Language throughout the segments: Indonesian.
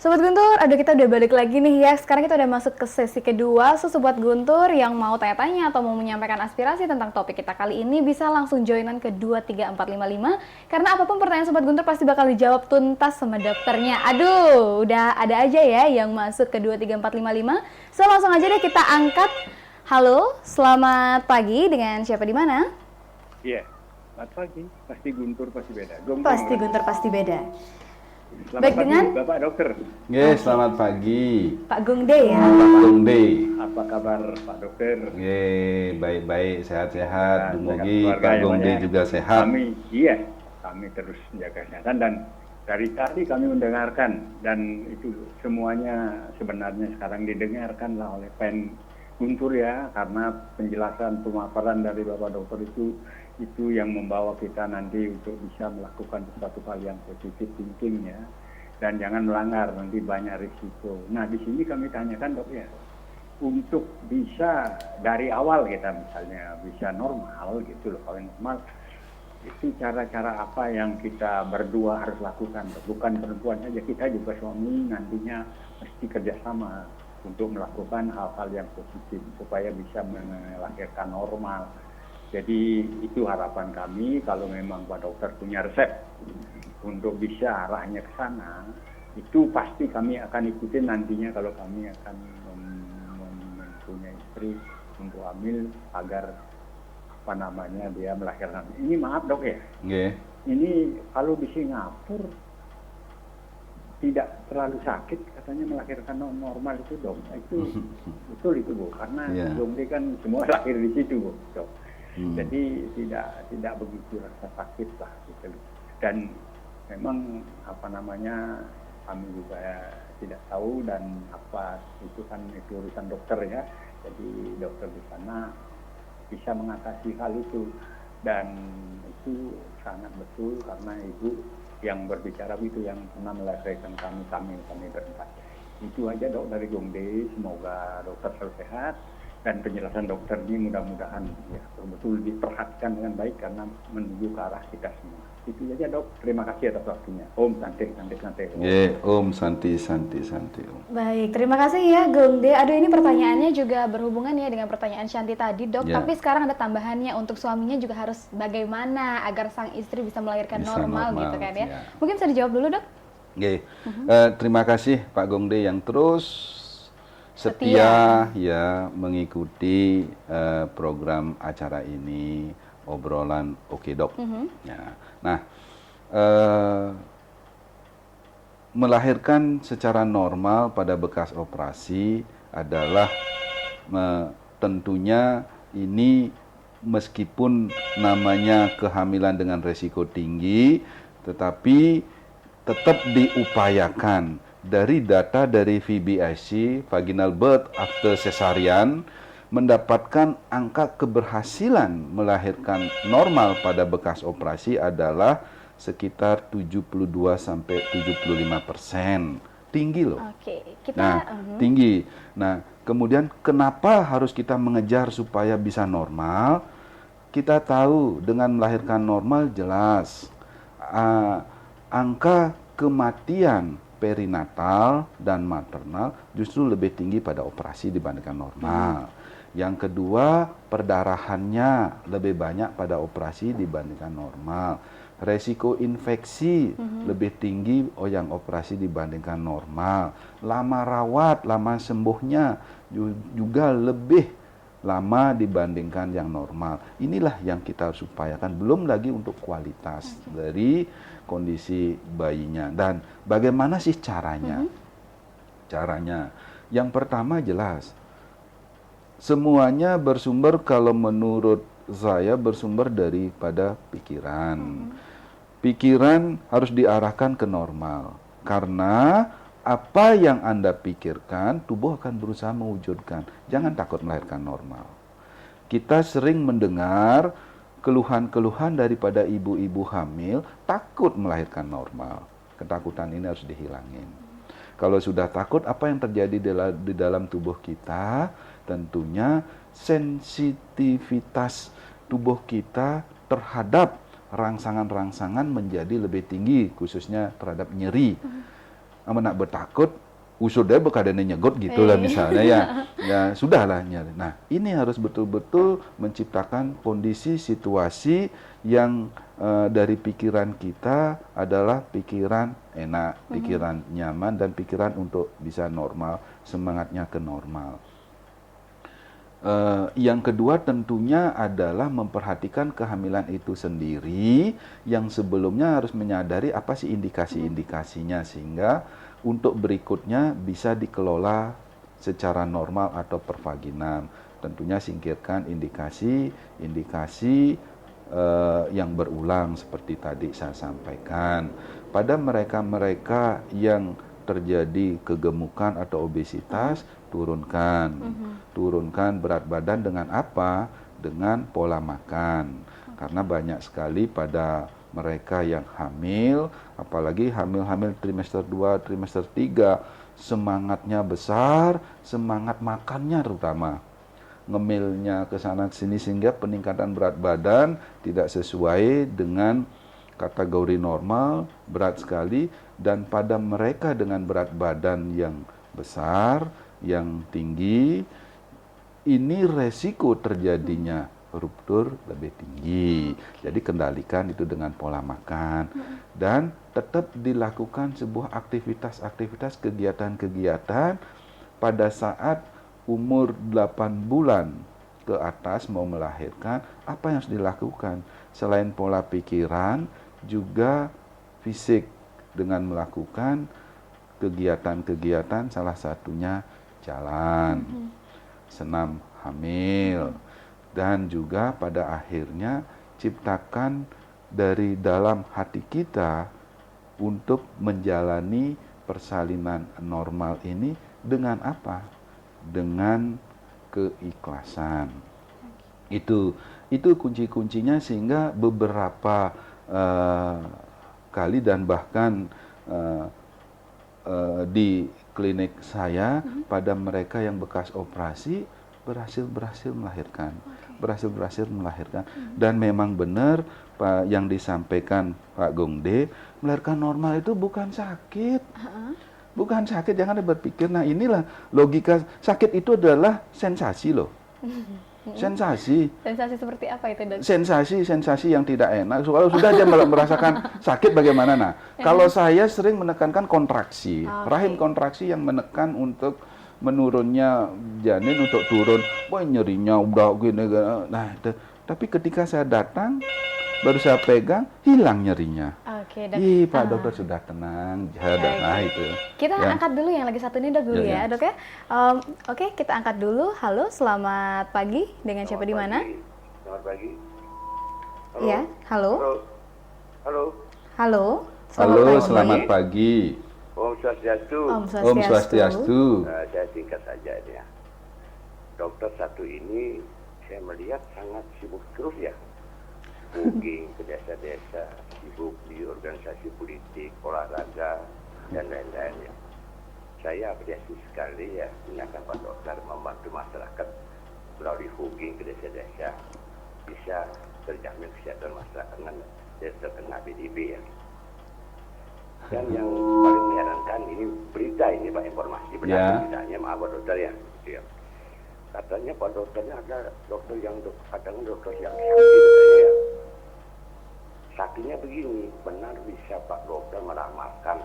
Sobat Guntur, aduh kita udah balik lagi nih ya. Sekarang kita udah masuk ke sesi kedua. So, Sobat Guntur yang mau tanya-tanya atau mau menyampaikan aspirasi tentang topik kita kali ini bisa langsung joinan ke 23455. Karena apapun pertanyaan Sobat Guntur pasti bakal dijawab tuntas sama dokternya. Aduh, udah ada aja ya yang masuk ke 23455. So, langsung aja deh kita angkat. Halo, selamat pagi, dengan siapa di mana? Iya, selamat pagi. Pasti Guntur pasti beda. Pasti Guntur pasti beda. Selamat Baik, pagi, dengan Bapak Dokter. Yes, selamat pagi. Pak Gongde ya. Pak Gongde. Apa kabar Pak Dokter? Baik-baik, sehat-sehat. Dumugi keluarga Pak yang Gongde banyak. juga sehat. Kami terus menjaga kesehatan dan dari tadi kami mendengarkan dan itu semuanya sebenarnya sekarang didengarkanlah oleh pen Guntur ya, karena penjelasan pemaparan dari Bapak Dokter itu yang membawa kita nanti untuk bisa melakukan sesuatu hal yang positif thinking ya, dan jangan melanggar, nanti banyak risiko. Nah di sini kami tanyakan dok ya, untuk bisa dari awal kita misalnya bisa normal gitu loh, kalau normal itu cara-cara apa yang kita berdua harus lakukan, bukan perempuan saja, kita juga suami nantinya mesti kerjasama untuk melakukan hal-hal yang positif supaya bisa melahirkan normal. Jadi itu harapan kami, kalau memang Pak Dokter punya resep untuk bisa arahnya ke sana, itu pasti kami akan ikutin nantinya kalau kami akan mempunyai istri untuk hamil agar dia melahirkan. Ini maaf dok ya, ini kalau di Singapura tidak terlalu sakit katanya melahirkan normal itu dok, itu betul itu bu, karena Gongde kan semua lahir di situ bu dok. Jadi tidak begitu rasa sakit lah gitu. Dan memang kami juga tidak tahu, dan itu kan itu urusan dokter ya. Jadi dokter di sana bisa mengatasi hal itu, dan itu sangat betul karena ibu yang berbicara itu yang pernah melahirkan kami berempat. Itu aja dok dari Gongde, semoga dokter selalu sehat dan penjelasan dokter ini mudah-mudahan ya betul diperhatikan dengan baik karena menuju ke arah kita semua. Itu aja dok, terima kasih atas waktunya. Om Santi. Om Santi. Baik, terima kasih ya Gongde. Aduh, ini pertanyaannya juga berhubungan ya dengan pertanyaan Shanti tadi dok, tapi sekarang ada tambahannya, untuk suaminya juga harus bagaimana agar sang istri bisa melahirkan normal gitu kan ya. Mungkin bisa dijawab dulu dok? Terima kasih Pak Gongde yang terus setia ya mengikuti program acara ini, obrolan Oke Dok. Nah, melahirkan secara normal pada bekas operasi adalah tentunya ini meskipun namanya kehamilan dengan resiko tinggi, tetapi tetap diupayakan. Dari data dari VBIC, Vaginal Birth After Cesarean, mendapatkan angka keberhasilan melahirkan normal pada bekas operasi adalah sekitar 72-75%. Tinggi loh. Tinggi. Nah, kemudian kenapa harus kita mengejar supaya bisa normal? Kita tahu dengan melahirkan normal jelas angka kematian perinatal dan maternal justru lebih tinggi pada operasi dibandingkan normal. Yang kedua, perdarahannya lebih banyak pada operasi dibandingkan normal. Resiko infeksi lebih tinggi yang operasi dibandingkan normal. Lama rawat, lama sembuhnya juga lebih lama dibandingkan yang normal. Inilah yang kita harus upayakan, belum lagi untuk kualitas dari kondisi bayinya. Dan bagaimana sih caranya? Caranya, yang pertama jelas, semuanya bersumber, kalau menurut saya bersumber daripada pikiran. Pikiran harus diarahkan ke normal, karena apa yang Anda pikirkan, tubuh akan berusaha mewujudkan. Jangan takut melahirkan normal. Kita sering mendengar keluhan-keluhan daripada ibu-ibu hamil takut melahirkan normal. Ketakutan ini harus dihilangin. Kalau sudah takut, apa yang terjadi di dalam tubuh kita? Tentunya sensitivitas tubuh kita terhadap rangsangan-rangsangan menjadi lebih tinggi, khususnya terhadap nyeri. amun nak bertakut usudnya bekadene nyegot gitulah misalnya ya. Ya sudahlah nyari. Nah, ini harus betul-betul menciptakan kondisi situasi yang dari pikiran kita adalah pikiran enak, pikiran nyaman dan pikiran untuk bisa normal, semangatnya ke normal. Yang kedua tentunya adalah memperhatikan kehamilan itu sendiri yang sebelumnya harus menyadari apa sih indikasi-indikasinya sehingga untuk berikutnya bisa dikelola secara normal atau pervaginam. Tentunya singkirkan indikasi-indikasi yang berulang seperti tadi saya sampaikan. Pada mereka-mereka yang terjadi kegemukan atau obesitas, turunkan berat badan dengan apa? Dengan pola makan. Karena banyak sekali pada mereka yang hamil, apalagi hamil-hamil trimester 2, trimester 3, semangatnya besar, semangat makannya terutama. Ngemilnya ke sana ke sini sehingga peningkatan berat badan tidak sesuai dengan kategori normal, berat sekali, dan pada mereka dengan berat badan yang besar, yang tinggi, ini resiko terjadinya ruptur lebih tinggi. Jadi kendalikan itu dengan pola makan dan tetap dilakukan sebuah aktivitas-aktivitas, kegiatan-kegiatan pada saat umur 8 bulan ke atas mau melahirkan, apa yang harus dilakukan? Selain pola pikiran, juga fisik dengan melakukan kegiatan-kegiatan, salah satunya jalan, senam hamil, dan juga pada akhirnya ciptakan dari dalam hati kita untuk menjalani persalinan normal ini dengan apa? Dengan keikhlasan. Itu kunci-kuncinya sehingga beberapa kali dan bahkan di klinik saya pada mereka yang bekas operasi berhasil melahirkan, berhasil melahirkan. Dan memang benar Pak yang disampaikan Pak Gongde, melahirkan normal itu bukan sakit. Bukan sakit, jangan berpikir. Nah inilah logika, sakit itu adalah sensasi loh. Sensasi seperti apa itu, Dok? Sensasi yang tidak enak. Kalau sudah dia merasakan sakit bagaimana? Nah, kalau saya sering menekankan kontraksi, rahim kontraksi yang menekan untuk menurunnya janin untuk turun. Wah nyerinya udah gini. Nah, tapi ketika saya datang, baru saya pegang, hilang nyerinya. Oke, Dok. Ih, Pak Dokter sudah tenang. Nah, itu. Kita angkat dulu yang lagi satu ini, Dok, dulu ya, Dok ya. Oke, kita angkat dulu. Halo, selamat pagi. Dengan siapa di mana? Selamat pagi. Halo. Ya, halo. Halo. Halo. Halo, selamat pagi. Om Swastiastu. Om Swastiastu. Saya singkat saja ya. Dokter satu ini saya melihat sangat sibuk terus ya. Jogging ke desa-desa, sibuk di organisasi politik, olahraga, dan lain-lain ya. Saya apresiasi sekali ya, menyaksikan Pak Dokter membantu masyarakat melalui jogging ke desa-desa, bisa terjamin kesehatan masyarakat dengan terkena PDB ya. Dan yang paling menyarankan ini berita ini Pak, informasi benar tidaknya, maaf Pak Dokter ya. Gitu ya. Katanya Pak Dokternya ada dokter yang kadang dokter yang sakit katanya ya. Sakitnya begini, benar bisa Pak Dokter meramalkan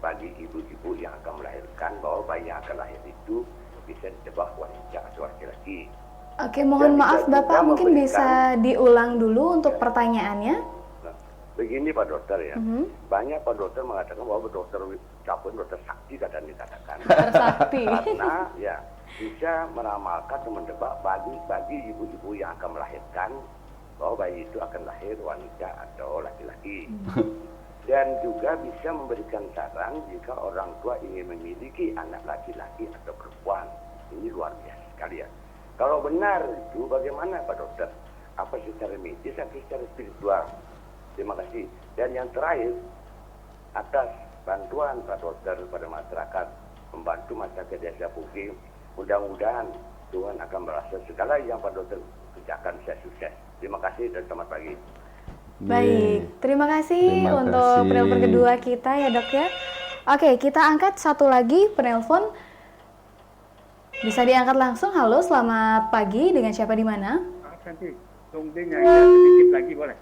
bagi ibu-ibu yang akan melahirkan bahwa bayi yang akan lahir itu bisa dijebak wanita atau laki-laki. Oke, mohon maaf Bapak, mungkin bisa diulang dulu untuk pertanyaannya. Nah, begini Pak Dokter ya, banyak Pak Dokter mengatakan bahwa dokter sakti kadang dikatakan. Dokter sakti. Karena ya bisa meramalkan atau mendebak bagi ibu-ibu yang akan melahirkan bahwa bayi itu akan lahir wanita atau laki-laki. Dan juga bisa memberikan saran jika orang tua ingin memiliki anak laki-laki atau perempuan. Ini luar biasa sekali ya. Kalau benar itu bagaimana Pak Dokter? Apa secara medis atau secara spiritual? Terima kasih. Dan yang terakhir, atas bantuan Pak Dokter pada masyarakat, membantu masyarakat desa Puking, mudah-mudahan Tuhan akan merasa segala yang Pak Dokter kerjakan bisa sukses. Terima kasih dan selamat pagi. Baik, terima kasih untuk penelpon kedua kita ya Dok ya. Oke, kita angkat satu lagi penelpon. Bisa diangkat langsung. Halo, selamat pagi. Dengan siapa di mana? Nanti Gongde nyanyi sedikit lagi boleh?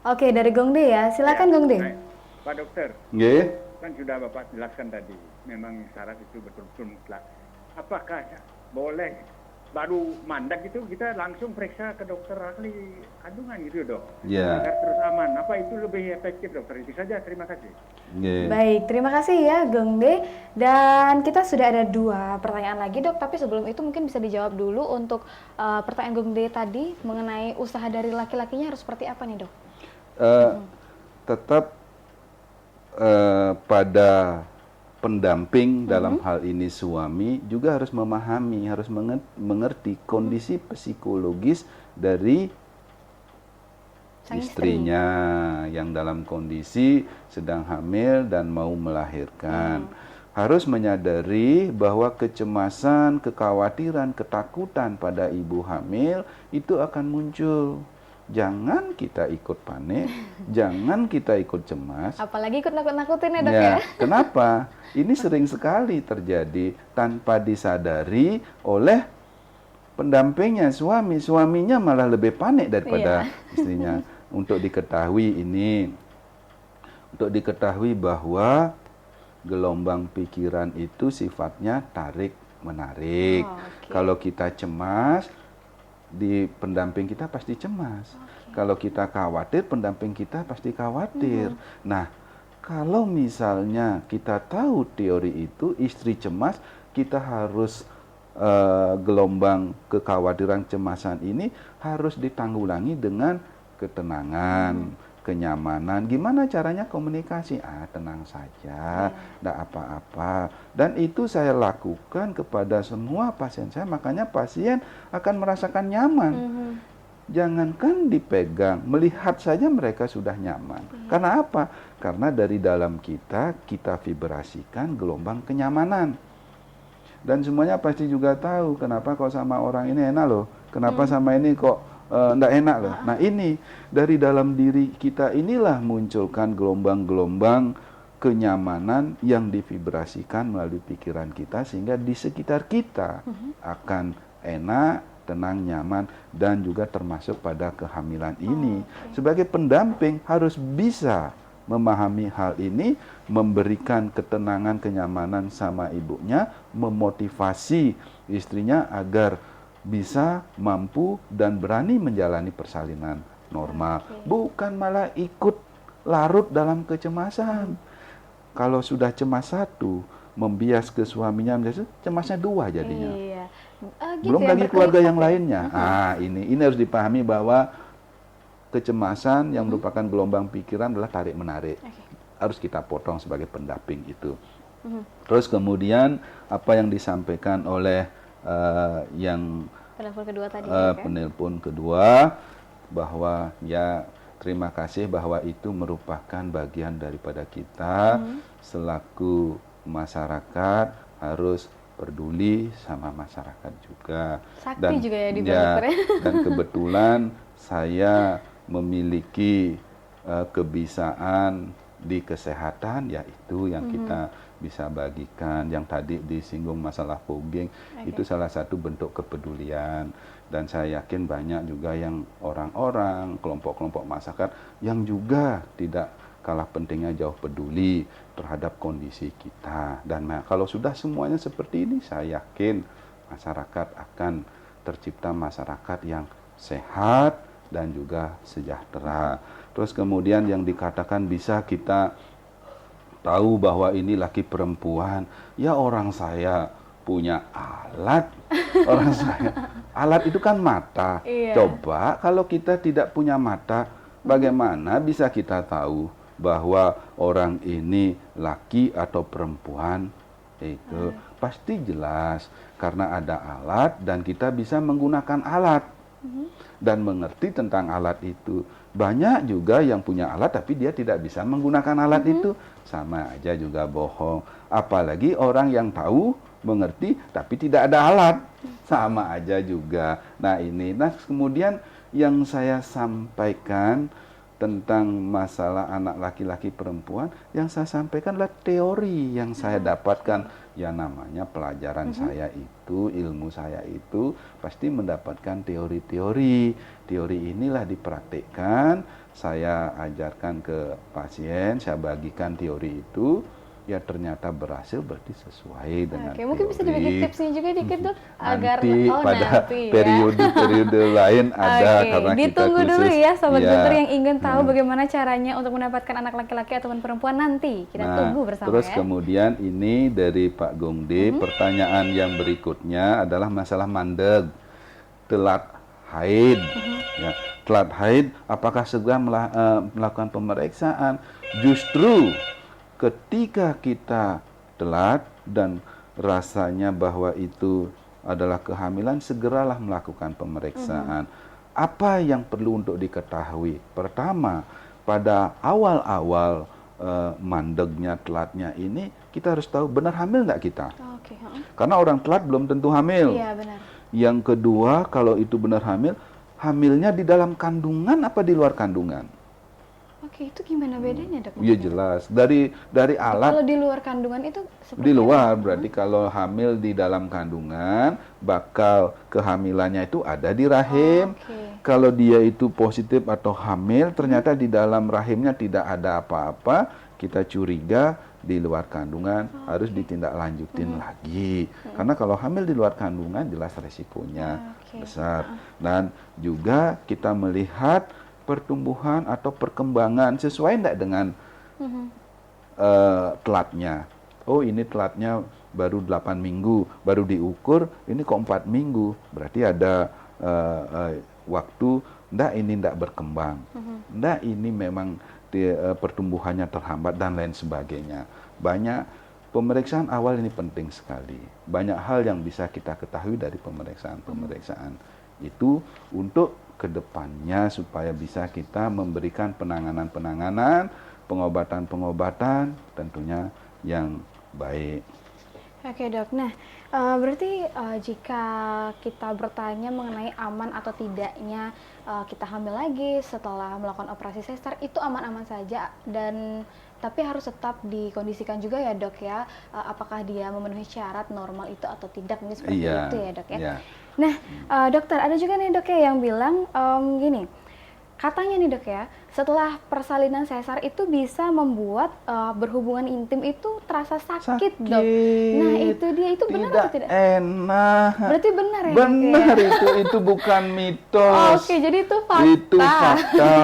Oke, dari Gongde ya. Silakan Ya, Gongde. baik. Pak Dokter, Nggih. kan sudah Bapak jelaskan tadi, memang syarat itu betul-betul mutlak. Apakah boleh baru mandat itu kita langsung periksa ke dokter ahli kandungan gitu dok? Ya. Agar terus aman. Apa itu lebih efektif dokter? Itu saja. Terima kasih. Nggih. Baik, terima kasih ya Gongde. Dan kita sudah ada 2 pertanyaan lagi dok, tapi sebelum itu mungkin bisa dijawab dulu untuk pertanyaan Gongde tadi mengenai usaha dari laki-lakinya harus seperti apa nih dok? Tetap pada pendamping dalam hal ini suami juga harus memahami, harus mengerti kondisi psikologis dari Sang istrinya yang dalam kondisi sedang hamil dan mau melahirkan. Harus menyadari bahwa kecemasan, kekhawatiran, ketakutan pada ibu hamil itu akan muncul. Jangan kita ikut panik, jangan kita ikut cemas. Apalagi ikut nakut-nakutin ya dok ya? Kenapa? Ini sering sekali terjadi tanpa disadari oleh pendampingnya suami. Suaminya malah lebih panik daripada istrinya. Untuk diketahui bahwa gelombang pikiran itu sifatnya tarik-menarik. Kalau kita cemas, di pendamping kita pasti cemas. Kalau kita khawatir, pendamping kita pasti khawatir. Nah, kalau misalnya kita tahu teori itu, istri cemas, kita harus gelombang kekhawatiran cemasan ini harus ditanggulangi dengan ketenangan, kenyamanan. Gimana caranya komunikasi? Tenang saja, tidak apa-apa. Dan itu saya lakukan kepada semua pasien saya, makanya pasien akan merasakan nyaman. Jangankan dipegang, melihat saja mereka sudah nyaman. Karena apa? Karena dari dalam kita vibrasikan gelombang kenyamanan. Dan semuanya pasti juga tahu kenapa kok sama orang ini enak loh, kenapa sama ini kok enggak enak loh. Nah ini, dari dalam diri kita inilah munculkan gelombang-gelombang kenyamanan yang divibrasikan melalui pikiran kita, sehingga di sekitar kita akan enak, tenang, nyaman, dan juga termasuk pada kehamilan ini. Sebagai pendamping harus bisa memahami hal ini, memberikan ketenangan, kenyamanan sama ibunya, memotivasi istrinya agar bisa, mampu, dan berani menjalani persalinan normal. Bukan malah ikut larut dalam kecemasan. Kalau sudah cemas 1, membias ke suaminya, cemasnya 2 jadinya. Iya. Belum lagi keluarga yang lainnya. Ini harus dipahami bahwa kecemasan yang merupakan gelombang pikiran adalah tarik-menarik. Harus kita potong sebagai pendamping itu. Terus kemudian apa yang disampaikan oleh yang Penelpon kedua tadi penelpon kedua, bahwa ya terima kasih bahwa itu merupakan bagian daripada kita selaku masyarakat harus peduli sama masyarakat juga. Sakti juga ya di dokter. Dan kebetulan saya memiliki kebiasaan di kesehatan, yaitu yang kita bisa bagikan. Yang tadi disinggung masalah fogging, itu salah satu bentuk kepedulian. Dan saya yakin banyak juga yang orang-orang, kelompok-kelompok masyarakat yang juga tidak kalah pentingnya jauh peduli terhadap kondisi kita. Dan kalau sudah semuanya seperti ini, saya yakin masyarakat akan tercipta masyarakat yang sehat dan juga sejahtera. Terus kemudian yang dikatakan bisa kita tahu bahwa ini laki perempuan, ya orang saya punya alat. Orang saya, alat itu kan mata. Coba kalau kita tidak punya mata, bagaimana bisa kita tahu bahwa orang ini laki atau perempuan? Itu pasti jelas karena ada alat dan kita bisa menggunakan alat dan mengerti tentang alat itu. Banyak juga yang punya alat tapi dia tidak bisa menggunakan alat itu, sama aja juga bohong. Apalagi orang yang tahu, mengerti tapi tidak ada alat, sama aja juga. Nah kemudian yang saya sampaikan tentang masalah anak laki-laki perempuan, yang saya sampaikan adalah teori yang saya dapatkan. Ya namanya pelajaran saya itu, ilmu saya itu pasti mendapatkan teori-teori. Teori inilah dipraktikkan, saya ajarkan ke pasien, saya bagikan teori itu. Ya ternyata berhasil, berarti sesuai dengan Oke, mungkin bisa dibagi teori. tipsnya juga dikit dok, agar Pada nanti ya. periode-periode lain ada. Oke, Karena ditunggu kita dulu khusus, ya Sobat ya. Guntur yang ingin tahu bagaimana caranya untuk mendapatkan anak laki-laki ataupun perempuan nanti. Kita tunggu bersama terus ya. kemudian ini dari Pak Gongde, pertanyaan yang berikutnya adalah masalah mandeg, telat haid. Ya, telat haid, apakah segera melakukan pemeriksaan? Justru ketika kita telat dan rasanya bahwa itu adalah kehamilan, segeralah melakukan pemeriksaan. Apa yang perlu untuk diketahui? Pertama, pada awal-awal mandegnya, telatnya ini, kita harus tahu benar hamil nggak kita. Oke, Karena orang telat belum tentu hamil. iya benar. Yang kedua, kalau itu benar hamil, hamilnya di dalam kandungan apa di luar kandungan? Oke, itu gimana bedanya dok? Iya jelas. Dari alat Kalau di luar kandungan itu seperti di luar, apa? berarti kalau hamil di dalam kandungan, bakal kehamilannya itu ada di rahim. Oke. Kalau dia itu positif atau hamil, ternyata di dalam rahimnya tidak ada apa-apa, kita curiga di luar kandungan, harus ditindaklanjutin lagi. Karena kalau hamil di luar kandungan, jelas resikonya Oke. besar. Dan juga kita melihat pertumbuhan atau perkembangan sesuai enggak dengan telatnya. Oh ini telatnya baru 8 minggu, baru diukur, ini kok 4 minggu. Berarti ada waktu, enggak ini enggak berkembang. Enggak ini memang pertumbuhannya terhambat dan lain sebagainya. Banyak pemeriksaan awal ini penting sekali. Banyak hal yang bisa kita ketahui dari pemeriksaan-pemeriksaan itu untuk kedepannya supaya bisa kita memberikan penanganan-penanganan, pengobatan-pengobatan tentunya yang baik. Oke dok, nah berarti jika kita bertanya mengenai aman atau tidaknya kita hamil lagi setelah melakukan operasi sesar, itu aman-aman saja, dan tapi harus tetap dikondisikan juga ya dok ya, apakah dia memenuhi syarat normal itu atau tidak, ini seperti itu ya dok ya. Iya. Nah dokter, ada juga nih dok ya yang bilang gini, katanya nih dok ya, setelah persalinan sesar itu bisa membuat berhubungan intim itu terasa sakit dok. Nah itu dia, itu benar atau tidak? Enak. Berarti benar ya Benar dok ya? itu bukan mitos. Oke, jadi itu fakta. Itu fakta.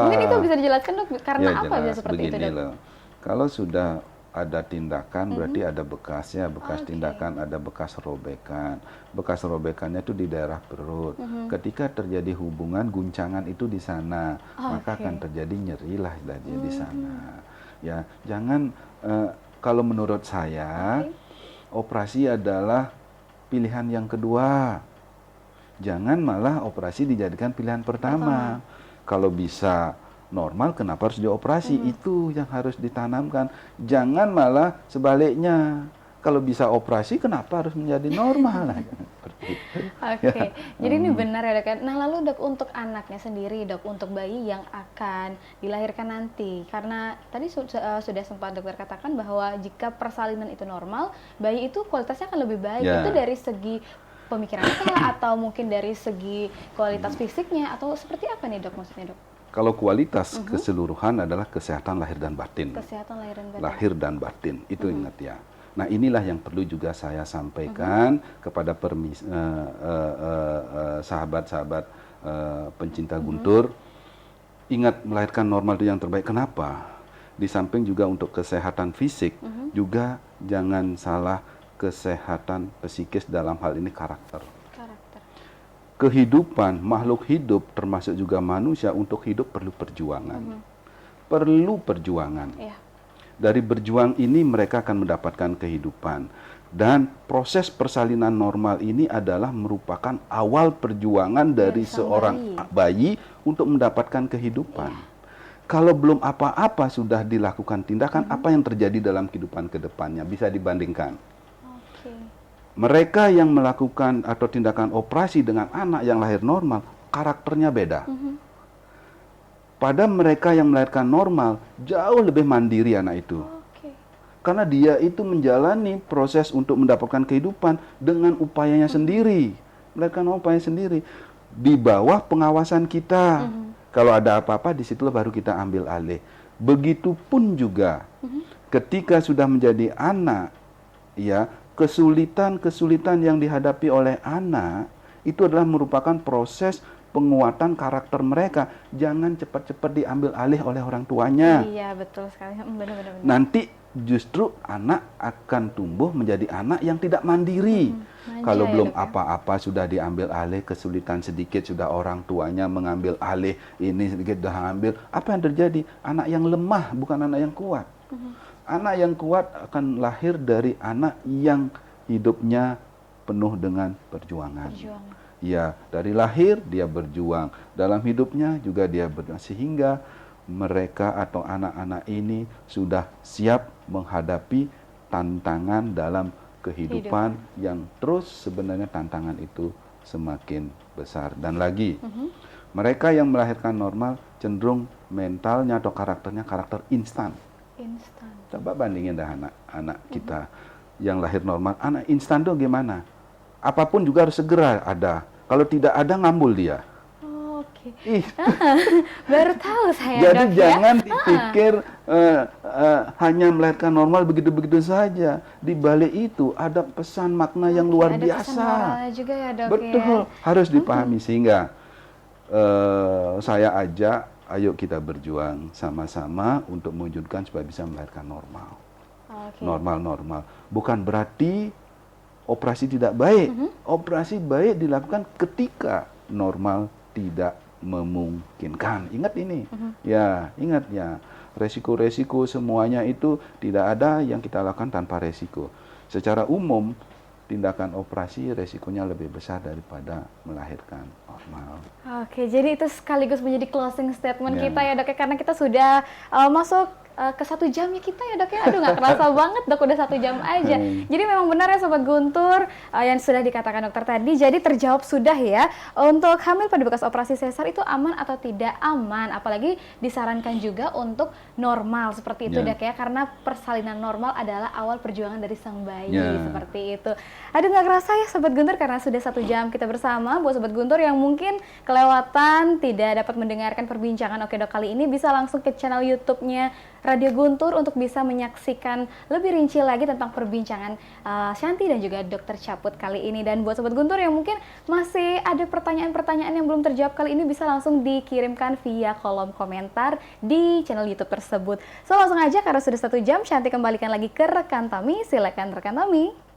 Mungkin itu bisa dijelaskan dok, karena apa jelas, bisa seperti itu begini dok? loh. Kalau sudah ada tindakan berarti ada bekasnya, bekas tindakan, ada bekas robekan. Bekas robekannya itu di daerah perut. Ketika terjadi hubungan, guncangan itu di sana, maka akan terjadi nyeri lah di sana. Ya, jangan kalau menurut saya operasi adalah pilihan yang kedua. Jangan malah operasi dijadikan pilihan pertama. Kalau bisa normal, kenapa harus dioperasi? Itu yang harus ditanamkan. Jangan malah sebaliknya. Kalau bisa operasi, kenapa harus menjadi normal? Oke, jadi ini benar ya dok ya. Nah lalu dok, untuk anaknya sendiri dok, untuk bayi yang akan dilahirkan nanti, karena tadi sudah sempat dokter katakan bahwa jika persalinan itu normal, bayi itu kualitasnya akan lebih baik. Itu dari segi pemikiran atau mungkin dari segi kualitas fisiknya, atau seperti apa nih dok maksudnya dok? Kalau kualitas keseluruhan adalah kesehatan lahir dan batin. Kesehatan lahir dan batin. Lahir dan batin, itu ingat ya. Nah inilah yang perlu juga saya sampaikan kepada sahabat-sahabat pencinta Guntur. Ingat, melahirkan normal itu yang terbaik. Kenapa? Di samping juga untuk kesehatan fisik, juga jangan salah kesehatan psikis, dalam hal ini karakter. Kehidupan makhluk hidup termasuk juga manusia, untuk hidup perlu perjuangan. Perlu perjuangan. Dari berjuang ini mereka akan mendapatkan kehidupan. Dan proses persalinan normal ini adalah merupakan awal perjuangan dari seorang bayi untuk mendapatkan kehidupan. Kalau belum apa-apa sudah dilakukan tindakan, apa yang terjadi dalam kehidupan kedepannya bisa dibandingkan. Mereka yang melakukan atau tindakan operasi dengan anak yang lahir normal, karakternya beda. pada mereka yang melahirkan normal jauh lebih mandiri anak itu. Oke. Karena dia itu menjalani proses untuk mendapatkan kehidupan dengan upayanya sendiri. Melahirkan upayanya sendiri. Di bawah pengawasan kita. Kalau ada apa-apa, disitulah baru kita ambil alih. Begitupun juga ketika sudah menjadi anak, ya, kesulitan-kesulitan yang dihadapi oleh anak, itu adalah merupakan proses penguatan karakter mereka. Jangan cepat-cepat diambil alih oleh orang tuanya. Iya, betul sekali. Benar-benar. Nanti justru anak akan tumbuh menjadi anak yang tidak mandiri. Kalau ya, belum Dok, ya. apa-apa sudah diambil alih, kesulitan sedikit sudah orang tuanya mengambil alih, ini sedikit sudah ambil. Apa yang terjadi? Anak yang lemah, bukan anak yang kuat. Anak yang kuat akan lahir dari anak yang hidupnya penuh dengan perjuangan. Ya, dari lahir dia berjuang, dalam hidupnya juga dia berjuang, sehingga mereka atau anak-anak ini sudah siap menghadapi tantangan dalam kehidupan yang terus sebenarnya tantangan itu semakin besar. Dan lagi, mereka yang melahirkan normal cenderung mentalnya atau karakternya karakter instan. Coba bandingin dah anak-anak kita yang lahir normal, anak instan tuh gimana? Apapun juga harus segera ada. Kalau tidak ada, ngambul dia. Oke. Ih, Baru tahu saya, jadi Dok, jangan ya. dipikir hanya melahirkan normal begitu-begitu saja. Di balik itu ada pesan makna yang luar Ada biasa. pesan moralnya juga ya, Dok, Betul, ya. harus dipahami. Sehingga saya ajak, ayo kita berjuang sama-sama untuk mewujudkan supaya bisa melahirkan normal. Oke. Normal-normal. Bukan berarti operasi tidak baik. Operasi baik dilakukan ketika normal tidak memungkinkan. Ingat ini. Ya, ingat ya. Resiko-resiko semuanya itu tidak ada yang kita lakukan tanpa resiko. Secara umum, tindakan operasi resikonya lebih besar daripada melahirkan normal. Oke, jadi itu sekaligus menjadi closing statement Ya. kita ya, Dok, ya, karena kita sudah masuk ke 1 jamnya kita ya, Dok, ya. Aduh, nggak kerasa banget, Dok, udah 1 jam aja. Jadi memang benar ya, Sobat Guntur, yang sudah dikatakan dokter tadi, jadi terjawab sudah ya, untuk hamil pada bekas operasi sesar itu aman atau tidak aman, apalagi disarankan juga untuk normal, seperti itu, Ya. Dok, ya, karena persalinan normal adalah awal perjuangan dari sang bayi, Ya. seperti itu. Aduh, nggak kerasa ya, Sobat Guntur, karena sudah 1 jam kita bersama. Buat Sobat Guntur yang mungkin kelewatan, tidak dapat mendengarkan perbincangan Oke Dok kali ini, bisa langsung ke channel YouTube-nya Radio Guntur untuk bisa menyaksikan lebih rinci lagi tentang perbincangan Shanti dan juga Dokter Caput kali ini. Dan buat Sobat Guntur yang mungkin masih ada pertanyaan-pertanyaan yang belum terjawab kali ini, bisa langsung dikirimkan via kolom komentar di channel YouTube tersebut. So langsung aja, karena sudah 1 jam, Shanti kembalikan lagi ke rekan Tami. Silakan rekan Tami.